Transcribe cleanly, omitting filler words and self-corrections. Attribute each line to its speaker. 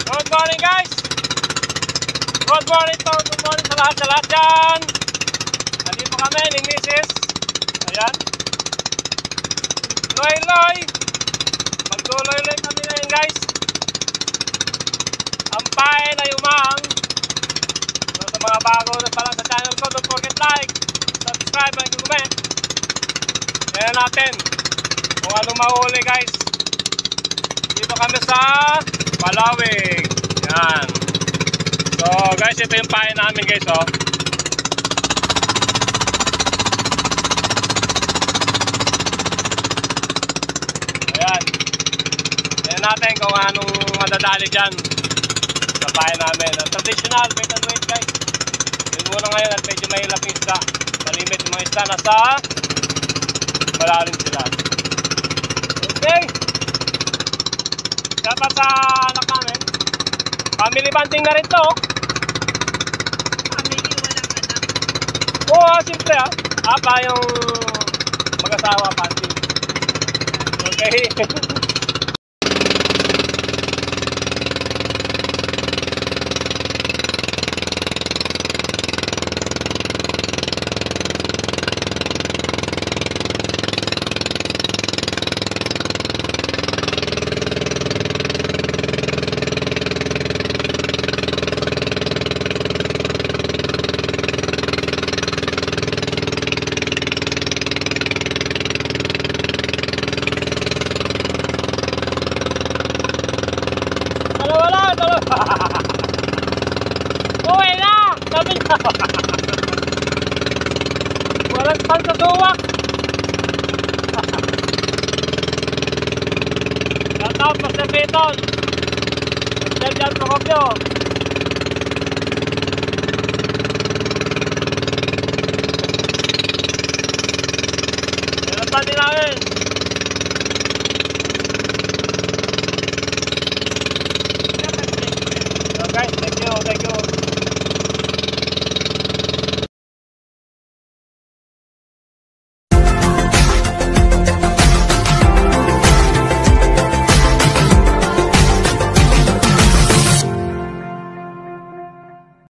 Speaker 1: Good morning guys. Good morning to, good morning sa lahat dyan. Nandito kami ni Mrs. Ayan. Loy-loy. Magduloy-loy kami ngayon guys. Ang pain ay umang. So, sa mga bago na pa lang sa channel ko, don't forget like, subscribe, and comment. Kaya natin kung ano mahuli guys. Dito kami sa Palawig. Yan. So guys, ito yung pain namin guys, oh. Ayan. Tignan natin kung anong madadali dyan sa pain namin. Traditional bait and weight guys. Yun muna ngayon at medyo mahilap yung isda. Malimit yung mga isda, nasa malalim sila. Okay. Dapat sa anak namin. Family bonding na rin to.
Speaker 2: Family, walang anak.
Speaker 1: Oo, simple ah. Apa yung mag-asawa bonding. Okay. Uwi na! Sabi niya! Walang pansasuwak! Shoutout Master Beton! Master Jan Procopio! Yan ang din namin! So guys, thank you.